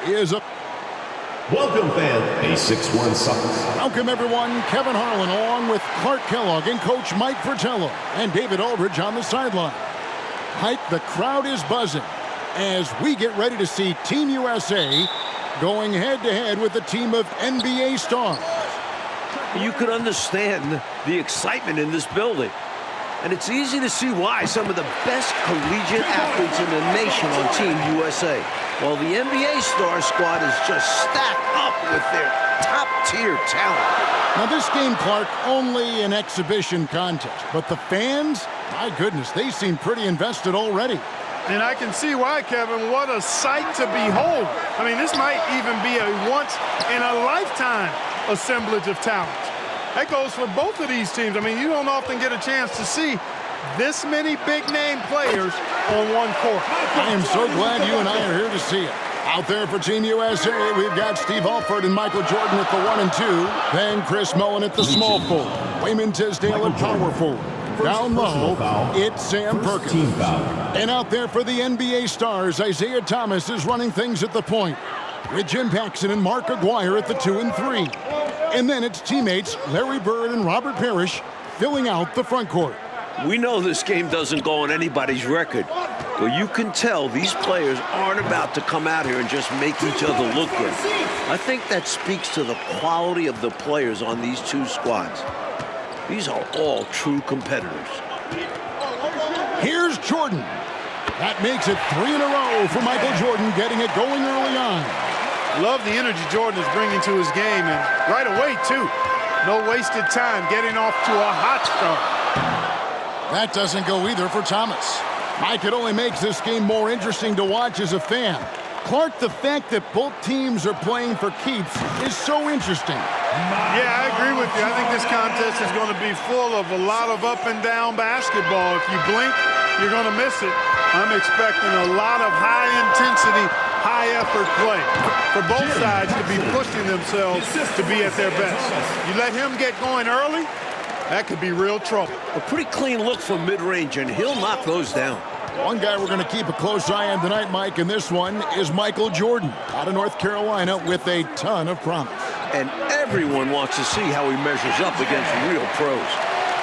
is a... Welcome, fan. A 6-1 Sox. Welcome, everyone. Kevin Harlan along with Clark Kellogg and Coach Mike Fratello and David Aldridge on the sideline. Mike, the crowd is buzzing as we get ready to see Team USA going head-to-head with a team of NBA stars. You could understand the excitement in this building. And it's easy to see why some of the best collegiate athletes in the nation on Team USA. While the NBA star squad is just stacked up with their top-tier talent. Now this game, Clark, only an exhibition contest. But the fans, my goodness, they seem pretty invested already. And I can see why, Kevin. What a sight to behold. I mean, this might even be a once-in-a-lifetime assemblage of talent. That goes for both of these teams. I mean, you don't often get a chance to see this many big-name players on one court. I am so glad you and I are here to see it. Out there for Team USA, we've got Steve Alford and Michael Jordan at the 1 and 2. Then Chris Mullen at the small forward. Wayman Tisdale at power forward. Down low, it's Sam Perkins. And out there for the NBA stars, Isaiah Thomas is running things at the point, with Jim Paxson and Mark Aguirre at the 2 and 3. And then it's teammates Larry Bird and Robert Parrish filling out the front court. We know this game doesn't go on anybody's record, but you can tell these players aren't about to come out here and just make each other look good. I think that speaks to the quality of the players on these two squads. These are all true competitors. Here's Jordan. That makes it 3 in a row for Michael Jordan, getting it going early on. Love the energy Jordan is bringing to his game, and right away, too. No wasted time getting off to a hot start. That doesn't go either for Thomas. Mike, it only makes this game more interesting to watch as a fan. Clark, the fact that both teams are playing for keeps is so interesting. Yeah, I agree with you. I think this contest is going to be full of a lot of up and down basketball. If you blink, you're going to miss it. I'm expecting a lot of high-intensity, high-effort play for both sides to be pushing themselves to be at their best. You let him get going early, that could be real trouble. A pretty clean look from mid-range, and he'll knock those down. One guy we're going to keep a close eye on tonight, Mike, and this one is Michael Jordan out of North Carolina with a ton of promise. And everyone wants to see how he measures up against real pros.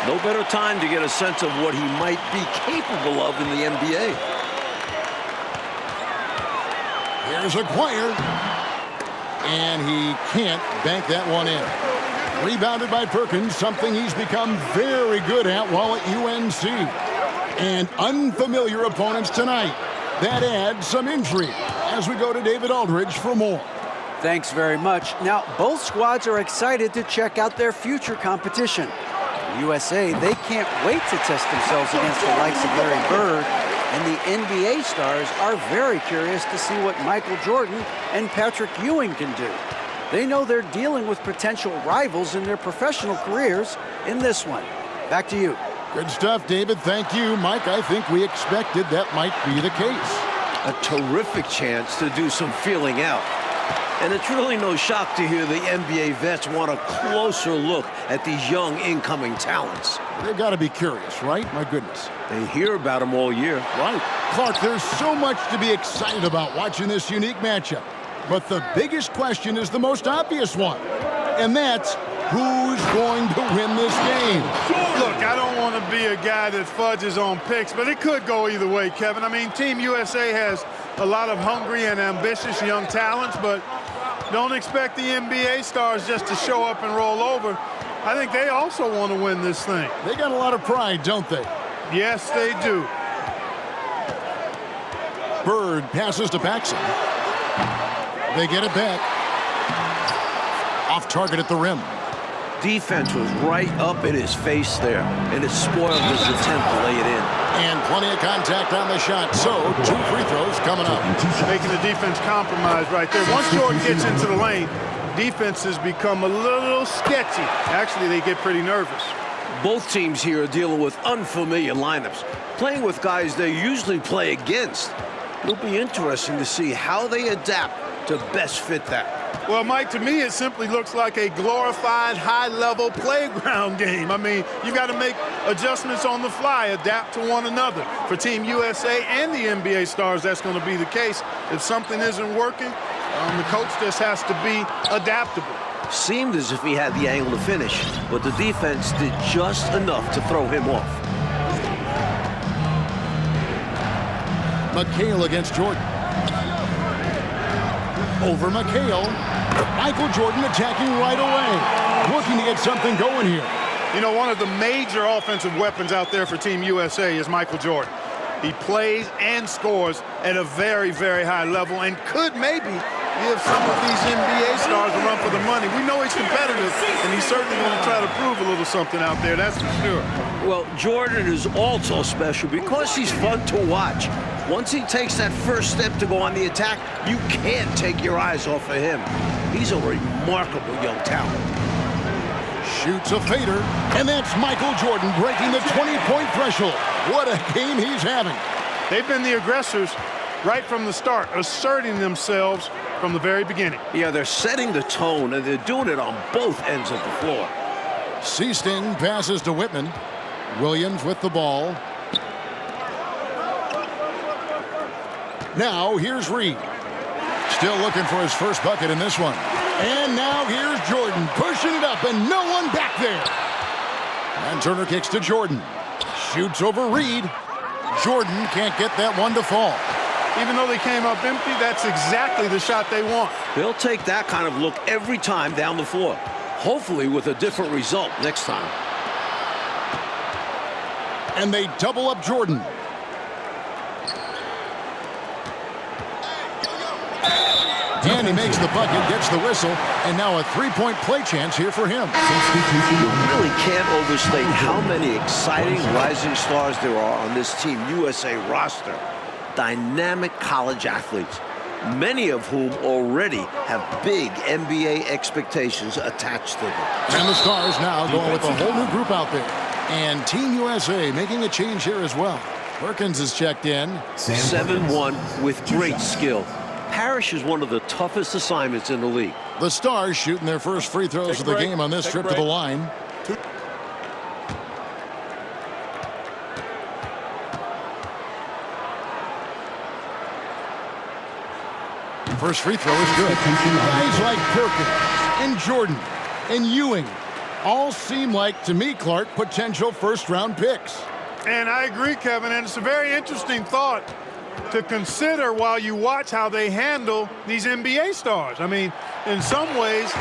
No better time to get a sense of what he might be capable of in the NBA. Here's Aguirre, and he can't bank that one in. Rebounded by Perkins, something he's become very good at while at UNC. And unfamiliar opponents tonight. That adds some intrigue as we go to David Aldridge for more. Thanks very much. Now, both squads are excited to check out their future competition. For USA, they can't wait to test themselves against the likes of Larry Bird, and the NBA stars are very curious to see what Michael Jordan and Patrick Ewing can do. They know they're dealing with potential rivals in their professional careers in this one. Back to you. Good stuff, David. Thank you. Mike, I think we expected that might be the case. A terrific chance to do some feeling out. And it's really no shock to hear the NBA vets want a closer look at these young incoming talents. They've got to be curious, right? My goodness. They hear about them all year. Right. Clark, there's so much to be excited about watching this unique matchup. But the biggest question is the most obvious one. And that's, who's going to win this game? Look, I don't want to be a guy that fudges on picks, but it could go either way, Kevin. I mean, Team USA has a lot of hungry and ambitious young talents, but don't expect the NBA stars just to show up and roll over. I think they also want to win this thing. They got a lot of pride, don't they? Yes, they do. Bird passes to Paxson. They get it back. Off target at the rim. Defense was right up in his face there, and it spoiled his attempt to lay it in. And plenty of contact on the shot, so 2 free throws coming up. Making the defense compromise right there. Once Jordan gets into the lane, defenses become a little sketchy. Actually, they get pretty nervous. Both teams here are dealing with unfamiliar lineups, playing with guys they usually play against. It'll be interesting to see how they adapt to best fit that. Well, Mike, to me, it simply looks like a glorified high-level playground game. I mean, you got to make adjustments on the fly, adapt to one another. For Team USA and the NBA stars, that's going to be the case. If something isn't working, The coach just has to be adaptable. Seemed as if he had the angle to finish, but the defense did just enough to throw him off. McHale against Jordan. Over McHale. Michael Jordan attacking right away. Looking to get something going here. You know, one of the major offensive weapons out there for Team USA is Michael Jordan. He plays and scores at a very, very high level and could maybe give some of these NBA stars a run for the money. We know he's competitive, and he's certainly going to try to prove a little something out there, that's for sure. Well, Jordan is also special because he's fun to watch. Once he takes that first step to go on the attack, you can't take your eyes off of him. He's a remarkable young talent. Shoots a fader, and that's Michael Jordan breaking the 20-point threshold. What a game he's having. They've been the aggressors right from the start, asserting themselves from the very beginning. Yeah, they're setting the tone, and they're doing it on both ends of the floor. Seasting passes to Whitman. Williams with the ball. Now here's Reed. Still looking for his first bucket in this one. And now here's Jordan pushing it up, and no one back there. And Turner kicks to Jordan. Shoots over Reed. Jordan can't get that one to fall. Even though they came up empty, that's exactly the shot they want. They'll take that kind of look every time down the floor. Hopefully with a different result next time. And they double up Jordan. And he makes the bucket, gets the whistle, and now a three-point play chance here for him. You really can't overstate how many exciting rising stars there are on this Team USA roster. Dynamic college athletes, many of whom already have big NBA expectations attached to them. And the Stars now going with a whole new group out there. And Team USA making a change here as well. Perkins is checked in. 7-1 with great skill. Parrish is one of the toughest assignments in the league. The Stars shooting their first free throws of the game on this trip to the line. First free throw is good. Guys like Perkins and Jordan and Ewing all seem like, to me, Clark, potential first-round picks. And I agree, Kevin, and it's a very interesting thought to consider while you watch how they handle these NBA stars. I mean, in some ways,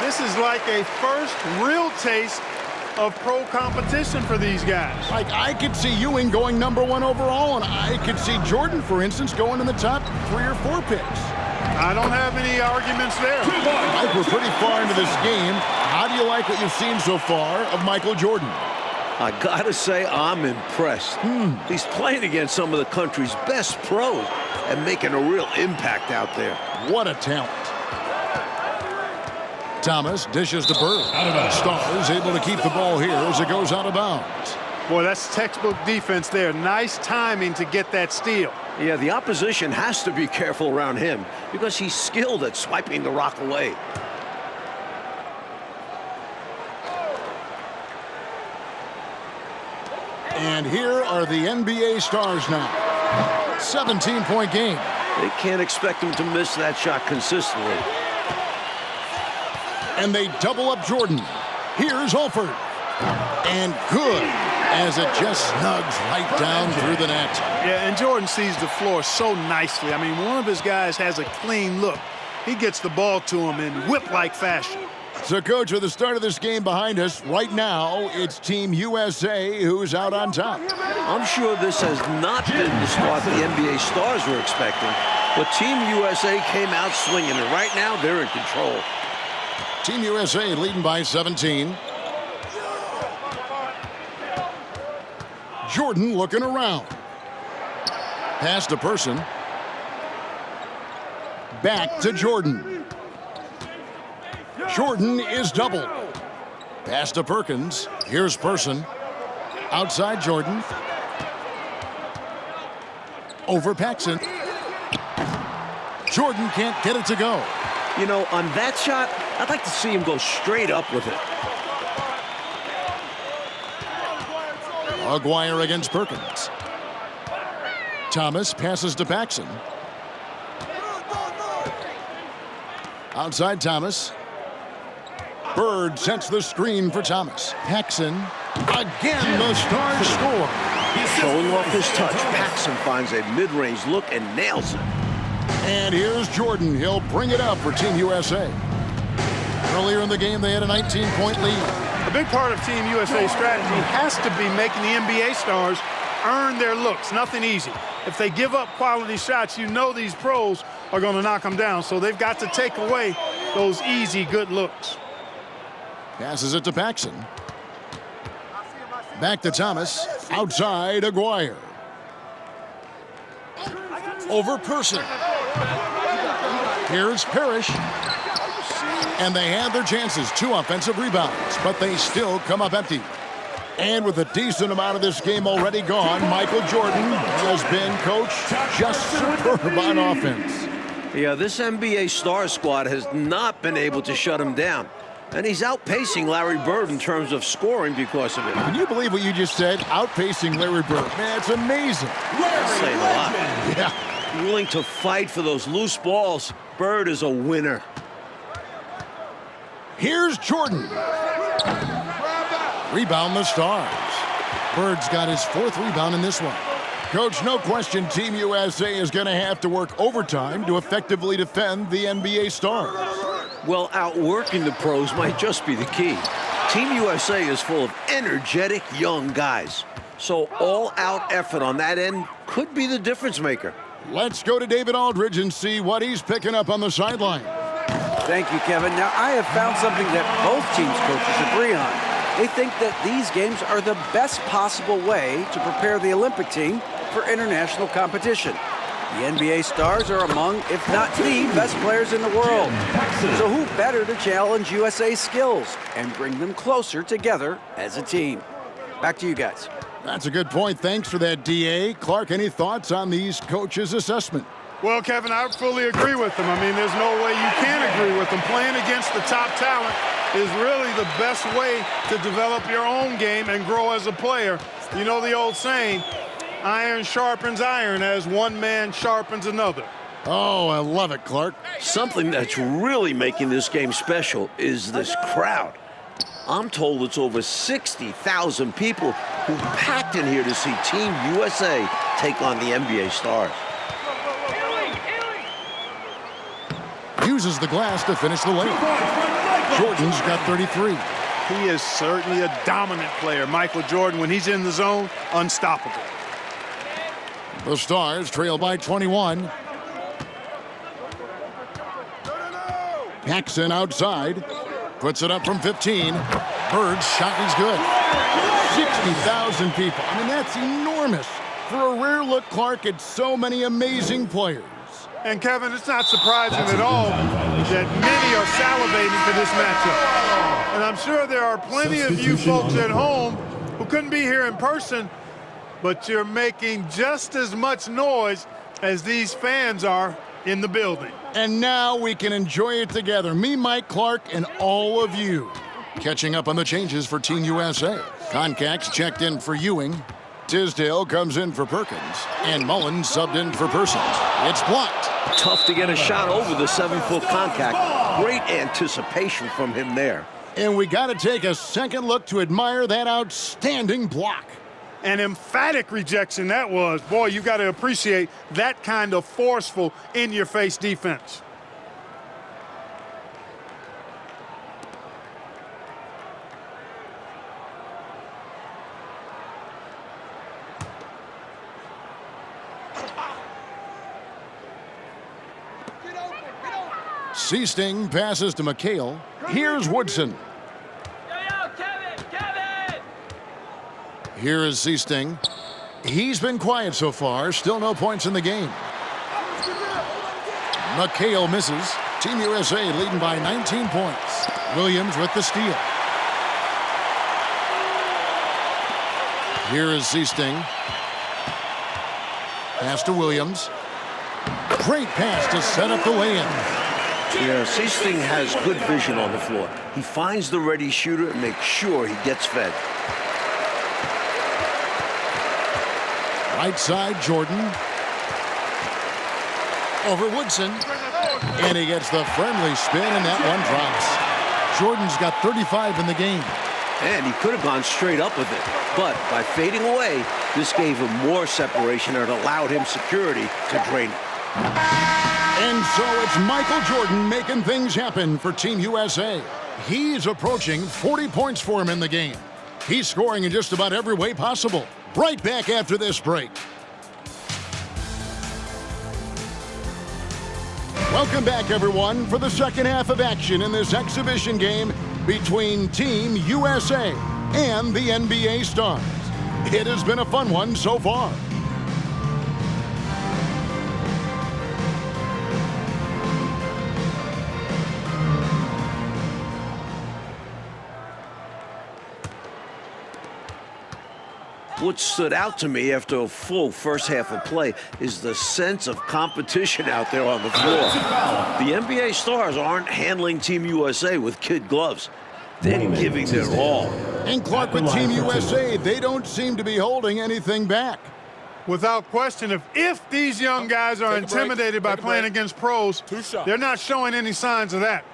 this is like a first real taste of pro competition for these guys. Like, I could see Ewing going #1 overall, and I could see Jordan, for instance, going in the top 3 or 4 picks. I don't have any arguments there. Mike, we're pretty far into this game. How do you like what you've seen so far of Michael Jordan? I gotta say, I'm impressed. He's playing against some of the country's best pros and making a real impact out there. What a talent. Thomas dishes to Bird. Stars able to keep the ball here as it goes out of bounds. Boy, that's textbook defense there. Nice timing to get that steal. Yeah, the opposition has to be careful around him because he's skilled at swiping the rock away. And here are the NBA stars now. 17-point game. They can't expect him to miss that shot consistently. And they double up Jordan. Here's Holford. And good, as it just snugs right down through the net. Yeah, and Jordan sees the floor so nicely. I mean, one of his guys has a clean look. He gets the ball to him in whip-like fashion. So, Coach, with the start of this game behind us, right now, it's Team USA who's out on top. I'm sure this has not been the start the NBA stars were expecting, but Team USA came out swinging, and right now they're in control. Team USA leading by 17. Jordan looking around. Pass to Person. Back to Jordan. Jordan is doubled. Pass to Perkins. Here's Person. Outside Jordan. Over Paxson. Jordan can't get it to go. You know, on that shot, I'd like to see him go straight up with it. Aguirre against Perkins. Thomas passes to Paxson. Outside Thomas. Bird sets the screen for Thomas. Paxson. Again, the Stars score. Showing off his touch, Paxson finds a mid-range look and nails it. And here's Jordan. He'll bring it up for Team USA. Earlier in the game, they had a 19-point lead. A big part of Team USA's strategy has to be making the NBA stars earn their looks. Nothing easy. If they give up quality shots, you know these pros are going to knock them down. So they've got to take away those easy, good looks. Passes it to Paxson. Back to Thomas. Outside, Aguirre. Over Person. Here's Parrish. And they had their chances. 2 offensive rebounds, but they still come up empty. And with a decent amount of this game already gone, Michael Jordan has been, coach, just superb on offense. Yeah, this NBA star squad has not been able to shut him down. And he's outpacing Larry Bird in terms of scoring because of it. Can you believe what you just said? Outpacing Larry Bird. Man, it's amazing. That's saying a lot. Yeah. Willing to fight for those loose balls. Bird is a winner. Here's Jordan. Rebound the Stars. Bird's got his 4th rebound in this one. Coach, no question Team USA is going to have to work overtime to effectively defend the NBA Stars. Well, outworking the pros might just be the key. Team USA is full of energetic young guys. So all-out effort on that end could be the difference maker. Let's go to David Aldridge and see what he's picking up on the sideline. Thank you, Kevin. Now, I have found something that both teams' coaches agree on. They think that these games are the best possible way to prepare the Olympic team for international competition. The NBA stars are among, if not the best players in the world. So who better to challenge USA's skills and bring them closer together as a team? Back to you guys. That's a good point. Thanks for that, D.A. Clark, any thoughts on these coaches' assessment? Well, Kevin, I fully agree with them. I mean, there's no way you can agree with them. Playing against the top talent is really the best way to develop your own game and grow as a player. You know the old saying, iron sharpens iron as one man sharpens another. Oh, I love it, Clark. Something that's really making this game special is this crowd. I'm told it's over 60,000 people who packed in here to see Team USA take on the NBA stars. Uses the glass to finish the layup. Jordan's got 33. He is certainly a dominant player. Michael Jordan, when he's in the zone, unstoppable. The Stars trail by 21. Paxson outside. Puts it up from 15. Bird's shot is good. 60,000 people. I mean, that's enormous. For a rare look, Clark, at so many amazing players. And, Kevin, it's not surprising at all that many are salivating for this matchup. And I'm sure there are plenty of you folks at home who couldn't be here in person, but you're making just as much noise as these fans are in the building. And now we can enjoy it together. Me, Mike Clark, and all of you. Catching up on the changes for Team USA. Concax checked in for Ewing. Tisdale comes in for Perkins. And Mullen subbed in for Person. It's blocked. Tough to get a shot over the 7-foot contact. Great anticipation from him there. And we got to take a second look to admire that outstanding block. An emphatic rejection that was. Boy, you got to appreciate that kind of forceful, in-your-face defense. Seasting passes to McHale. Here's Woodson. Kevin! Here is Seasting. He's been quiet so far. Still no points in the game. McHale misses. Team USA leading by 19 points. Williams with the steal. Here is Seasting. Pass to Williams. Great pass to set up the lay-in. Yeah, Seasting has good vision on the floor. He finds the ready shooter and makes sure he gets fed. Right side, Jordan. over Woodson. And he gets the friendly spin, and that one drops. Jordan's got 35 in the game. And he could have gone straight up with it. But by fading away, this gave him more separation and allowed him security to drain it. And so it's Michael Jordan making things happen for Team USA. He's approaching 40 points for him in the game. He's scoring in just about every way possible. Right back after this break. Welcome back, everyone, for the second half of action in this exhibition game between Team USA and the NBA Stars. It has been a fun one so far. What stood out to me after a full first half of play is the sense of competition out there on the floor. The NBA Stars aren't handling Team USA with kid gloves. They're giving their all. And Clark, with Team USA, they don't seem to be holding anything back. Without question, if these young guys are intimidated by playing against pros, they're not showing any signs of that.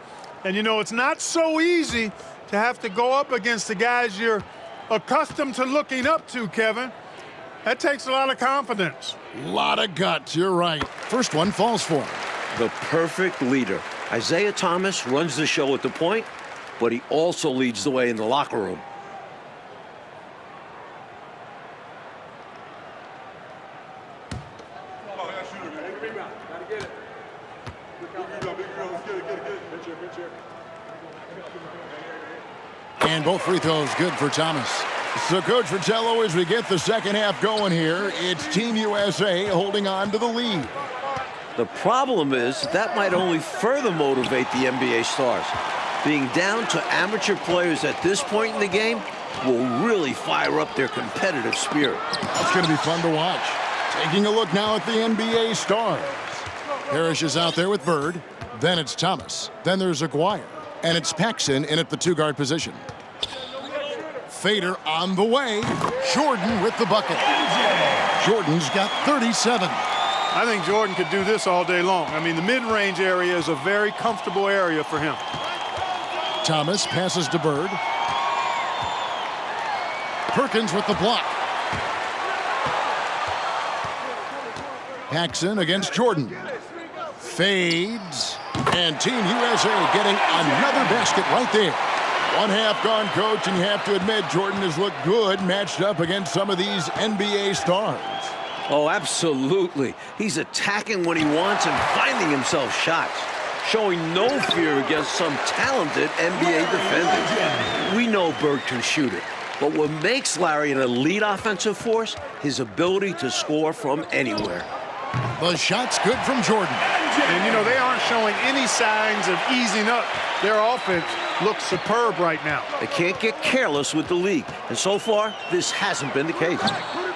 And, you know, it's not so easy to have to go up against the guys you're accustomed to looking up to, Kevin. That takes a lot of confidence. A lot of guts, you're right. First one falls for him. The perfect leader. Isaiah Thomas runs the show at the point, but he also leads the way in the locker room. And both free throws good for Thomas. So, Coach Fratello, as we get the second half going here, it's Team USA holding on to the lead. The problem is that might only further motivate the NBA Stars. Being down to amateur players at this point in the game will really fire up their competitive spirit. That's going to be fun to watch. Taking a look now at the NBA Stars. Parrish is out there with Bird. Then it's Thomas. Then there's Aguirre. And it's Paxson in at the two-guard position. Fader on the way. Jordan with the bucket. Jordan's got 37. I think Jordan could do this all day long. I mean, the mid-range area is a very comfortable area for him. Thomas passes to Bird. Perkins with the block. Paxson against Jordan. Fades. And Team USA getting another basket right there. One half gone, Coach, and you have to admit Jordan has looked good matched up against some of these NBA stars. Oh, absolutely. He's attacking when he wants and finding himself shots, showing no fear against some talented NBA defenders. We know Bird can shoot it, but what makes Larry an elite offensive force, his ability to score from anywhere. The shot's good from Jordan. And, you know, they aren't showing any signs of easing up. Their offense looks superb right now. They can't get careless with the league, and so far, this hasn't been the case.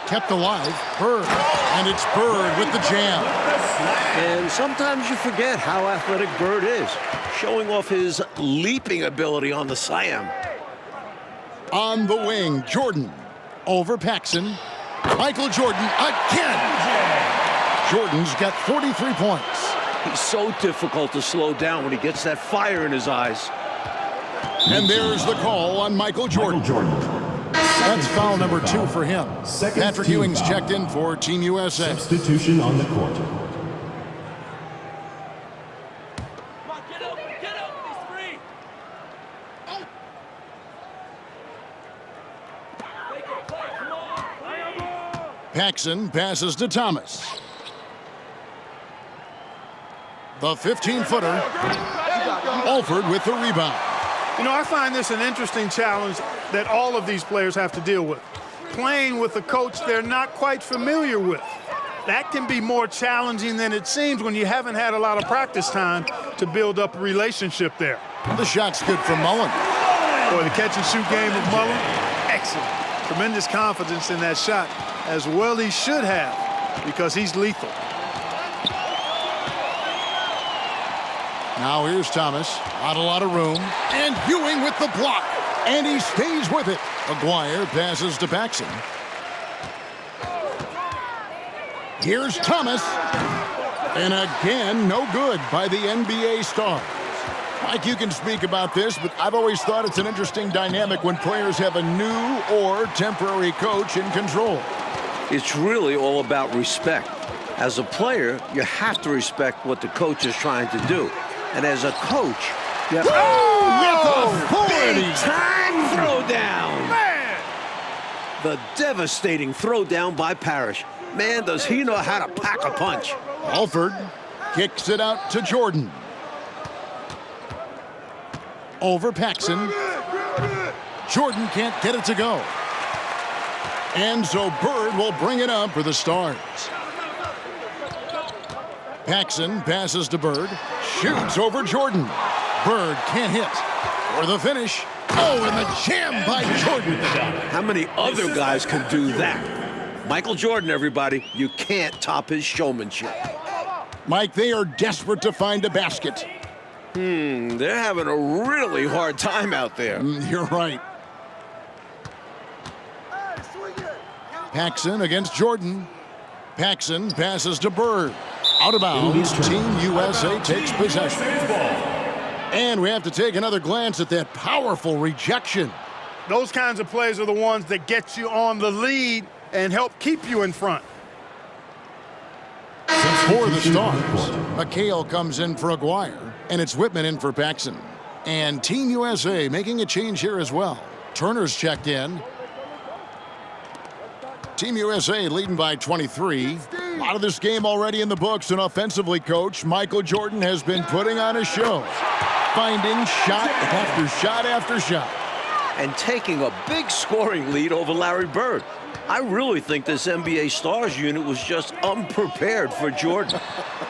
Kept alive, Bird. And it's Bird with the jam. And sometimes you forget how athletic Bird is, showing off his leaping ability on the slam. On the wing, Jordan over Paxson. Michael Jordan again. Jordan's got 43 points. He's so difficult to slow down when he gets that fire in his eyes. And there's the call on Michael Jordan. That's foul number 2 for him. Patrick Ewing's checked in for Team USA. Substitution on the court. Paxson passes to Thomas. The 15-footer. Alford with the rebound. You know, I find this an interesting challenge that all of these players have to deal with. Playing with a coach they're not quite familiar with. That can be more challenging than it seems when you haven't had a lot of practice time to build up a relationship there. The shot's good from Mullen. Boy, the catch-and-shoot game of Mullen, excellent. Tremendous confidence in that shot, as well he should have, because he's lethal. Now here's Thomas, not a lot of room, and Ewing with the block, and he stays with it. Aguirre passes to Paxson. Here's Thomas. And again, no good by the NBA stars. Mike, you can speak about this, but I've always thought it's an interesting dynamic when players have a new or temporary coach in control. It's really all about respect. As a player, you have to respect what the coach is trying to do. And as a coach, you have big-time throwdown. Man! The devastating throwdown by Parrish. Man, does he know how to pack a punch. Alford kicks it out to Jordan. Over Paxson. Jordan can't get it to go. And so Bird will bring it up for the Stars. Paxson passes to Bird. Shoots over Jordan. Bird can't hit. For the finish. Oh, and the jam by Jordan. How many other guys can do that? Michael Jordan, everybody. You can't top his showmanship. Mike, they are desperate to find a basket. They're having a really hard time out there. You're right. Paxson against Jordan. Paxson passes to Bird. Out of bounds. Team USA takes possession. And we have to take another glance at that powerful rejection. Those kinds of plays are the ones that get you on the lead and help keep you in front. For the Stars, McHale comes in for Aguirre, and it's Whitman in for Paxson. And Team USA making a change here as well. Turner's checked in. Team USA leading by 23. A lot of this game already in the books, and offensively, Coach Michael Jordan has been putting on a show, finding shot after shot after shot. And taking a big scoring lead over Larry Bird. I really think this NBA Stars unit was just unprepared for Jordan.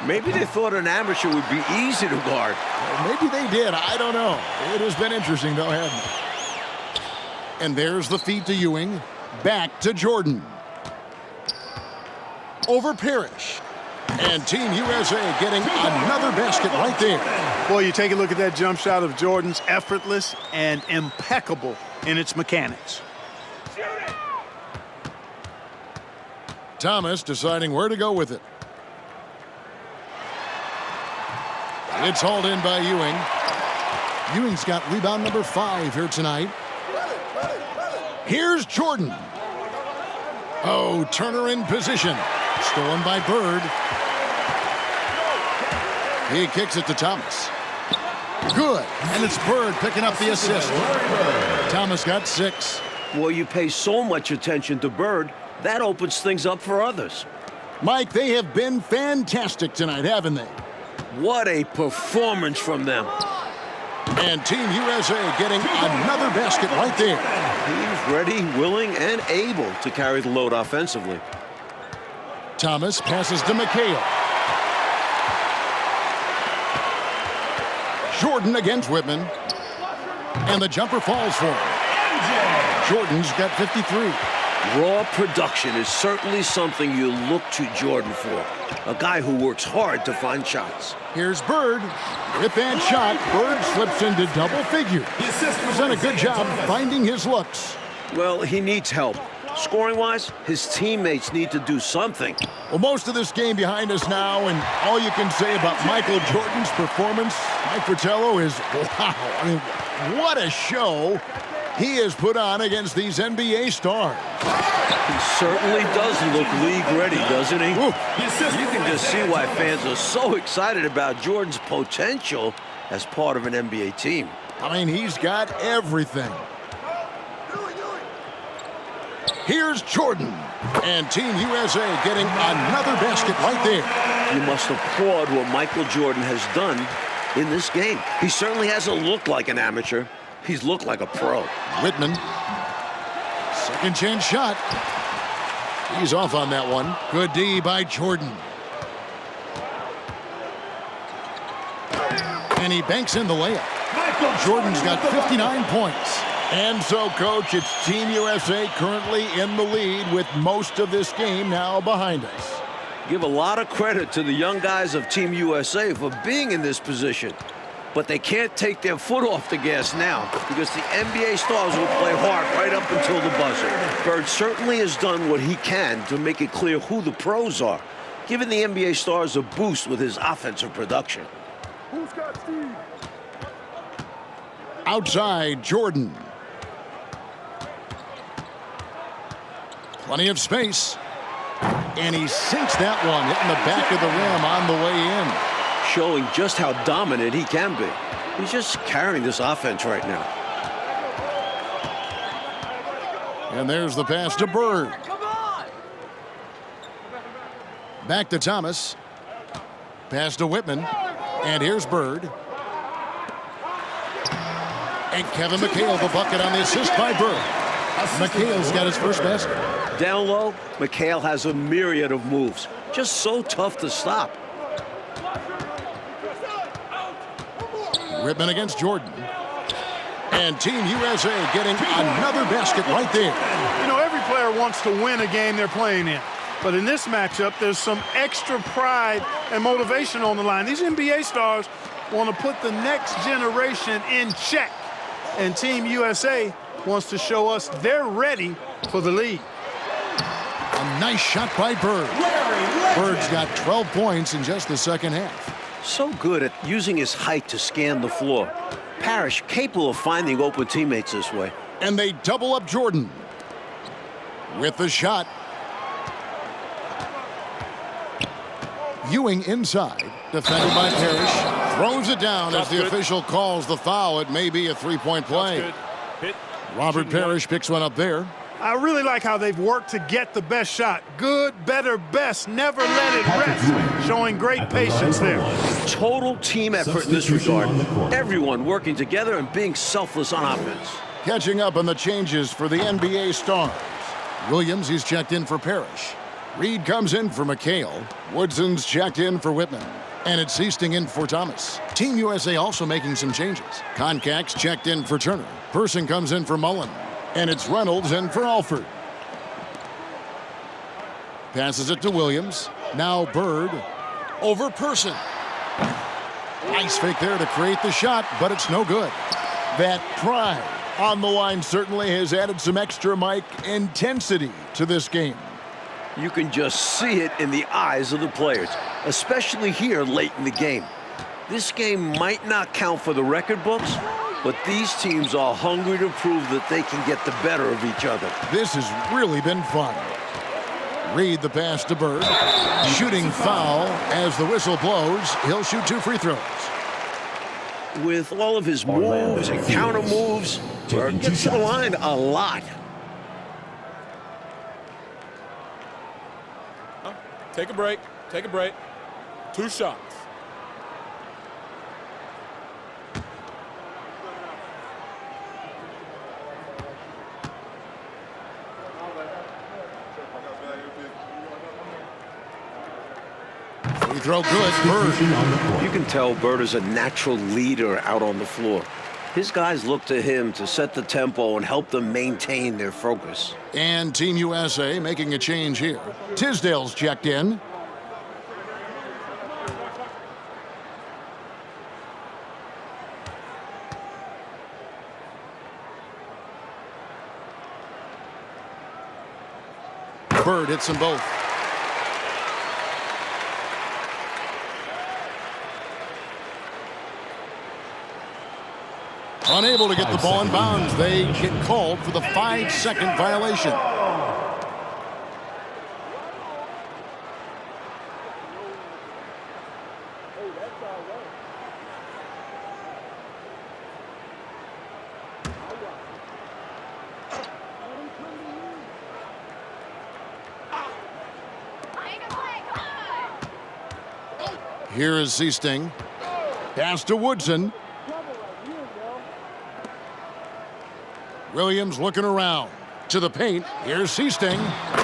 Maybe they thought an amateur would be easy to guard. Maybe they did. I don't know. It has been interesting, though, hasn't it? And there's the feed to Ewing. Back to Jordan. Over Parrish. And Team USA getting another basket right there. Boy, you take a look at that jump shot of Jordan's, effortless and impeccable in its mechanics. Thomas deciding where to go with it. It's hauled in by Ewing. Ewing's got rebound number 5 here tonight. Here's Jordan. Oh, Turner in position. Stolen by Bird. He kicks it to Thomas. Good. And it's Bird picking up the assist. Thomas got 6. Well, you pay so much attention to Bird, that opens things up for others. Mike, they have been fantastic tonight, haven't they? What a performance from them. And Team USA getting another basket right there. He's ready, willing, and able to carry the load offensively. Thomas passes to McHale. Jordan against Whitman. And the jumper falls for him. Jordan's got 53. Raw production is certainly something you look to Jordan for. A guy who works hard to find shots. Here's Bird. With that shot, Bird slips into double figures. He's done a good job finding his looks. Well, he needs help. Scoring-wise, his teammates need to do something. Well, most of this game behind us now, and all you can say about Michael Jordan's performance, Mike Fratello, is wow. I mean, what a show he has put on against these NBA stars. He certainly does look league-ready, doesn't he? Ooh. You can just see why fans are so excited about Jordan's potential as part of an NBA team. I mean, he's got everything. Here's Jordan. And Team USA getting another basket right there. You must applaud what Michael Jordan has done in this game. He certainly hasn't looked like an amateur. He's looked like a pro. Whitman. Second chance shot. He's off on that one. Good D by Jordan. And he banks in the layup. Jordan's got 59 points. And so, Coach, it's Team USA currently in the lead with most of this game now behind us. Give a lot of credit to the young guys of Team USA for being in this position. But they can't take their foot off the gas now because the NBA stars will play hard right up until the buzzer. Bird certainly has done what he can to make it clear who the pros are. giving the NBA stars a boost with his offensive production. Outside, Jordan. Plenty of space. And he sinks that one, hitting the back of the rim on the way in. Showing just how dominant he can be. He's just carrying this offense right now. And there's the pass to Bird. Back to Thomas. Pass to Whitman. And here's Bird. And Kevin McHale, the bucket on the assist by Bird. McHale's got his first basket. Down low, McHale has a myriad of moves. Just so tough to stop. Whitman against Jordan. And Team USA getting another basket right there. You know, every player wants to win a game they're playing in. But in this matchup, there's some extra pride and motivation on the line. These NBA stars want to put the next generation in check. And Team USA wants to show us they're ready for the lead. A nice shot by Bird. Bird's got 12 points in just the second half. So good at using his height to scan the floor. Parrish capable of finding open teammates this way. And they double up Jordan. With the shot. Ewing inside. Defended by Parrish. Throws it down as the official calls the foul. It may be a three-point play. Robert Parrish picks one up there. I really like how they've worked to get the best shot. Good, better, best. Never let it rest. Showing great patience there. Total team effort in this regard. Everyone working together and being selfless on offense. Catching up on the changes for the NBA stars. Williams, he's checked in for Parrish. Reed comes in for McHale. Woodson's checked in for Whitman. And it's Seasting in for Thomas. Team USA also making some changes. Concax checked in for Turner. Person comes in for Mullen. And it's Reynolds in for Alford. Passes it to Williams. Now Bird over Person. Nice fake there to create the shot, but it's no good. That pride on the line certainly has added some extra mic intensity to this game. You can just see it in the eyes of the players, especially here late in the game. This game might not count for the record books, but these teams are hungry to prove that they can get the better of each other. This has really been fun. Reed the pass to Bird. Shooting foul as the whistle blows. He'll shoot 2 free throws. With all of his moves and counter moves, Bird gets to the line a lot. Take a break. Take a break. 2 shots. Free throw good. Bird. You can tell Bird is a natural leader out on the floor. His guys look to him to set the tempo and help them maintain their focus. And Team USA making a change here. Tisdale's checked in. Bird hits them both. Unable to get the ball in bounds. They get called for the 5-second violation. Here is Seasting. Pass to Woodson. Williams looking around. To the paint. Here's Seasting.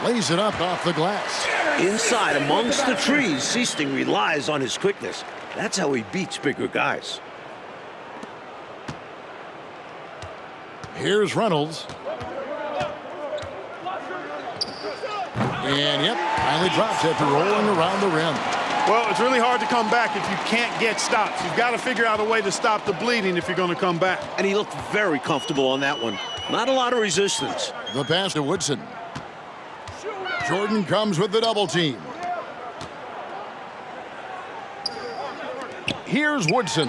Lays it up off the glass. Inside, amongst the trees, Seasting relies on his quickness. That's how he beats bigger guys. Here's Reynolds. And, yep, finally drops after rolling around the rim. Well, it's really hard to come back if you can't get stops. You've got to figure out a way to stop the bleeding if you're going to come back. And he looked very comfortable on that one. Not a lot of resistance. The pass to Woodson. Jordan comes with the double team. Here's Woodson.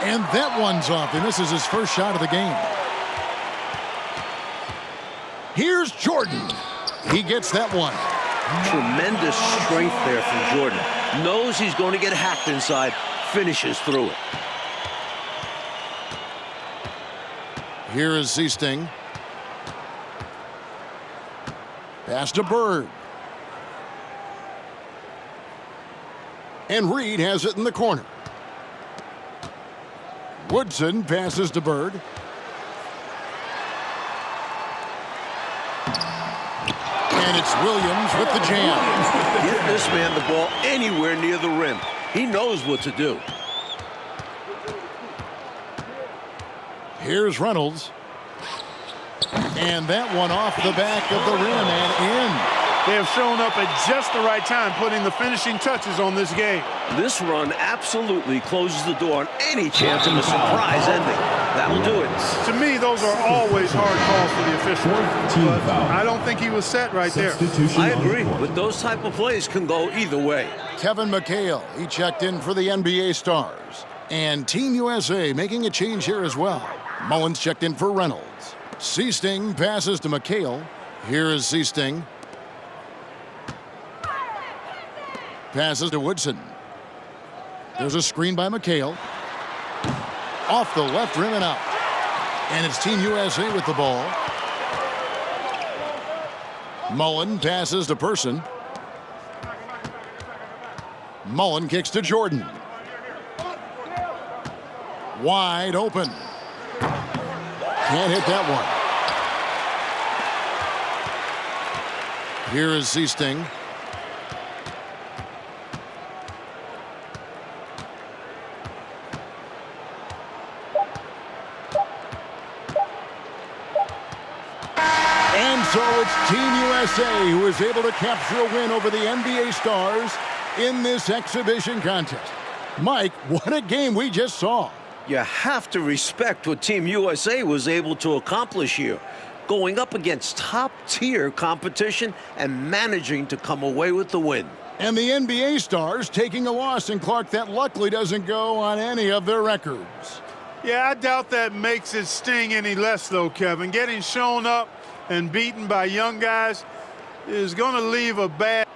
And that one's off. And this is his first shot of the game. Here's Jordan. He gets that one. Tremendous strength there from Jordan. Knows he's going to get hacked inside. Finishes through it. Here is Seasting. Pass to Bird. And Reed has it in the corner. Woodson passes to Bird. And it's Williams with the jam. Get this man the ball anywhere near the rim. He knows what to do. Here's Reynolds. And that one off the back of the rim and in. They have shown up at just the right time, putting the finishing touches on this game. This run absolutely closes the door on any chance of a surprise ending. That'll do it. To me, those are always hard calls for the officials. But I don't think he was set right there. I agree, but those type of plays can go either way. Kevin McHale, he checked in for the NBA Stars. And Team USA making a change here as well. Mullins checked in for Reynolds. Seasting passes to McHale. Here is Seasting. Passes to Woodson. There's a screen by McHale. Off the left rim and out. And it's Team USA with the ball. Mullen passes to Person. Mullen kicks to Jordan. Wide open. Can't hit that one. Here is Seasting. And so it's Team USA who is able to capture a win over the NBA Stars in this exhibition contest. Mike, what a game we just saw. You have to respect what Team USA was able to accomplish here. Going up against top-tier competition and managing to come away with the win. And the NBA Stars taking a loss in Clark that luckily doesn't go on any of their records. Yeah, I doubt that makes it sting any less, though, Kevin. Getting shown up and beaten by young guys is going to leave a bad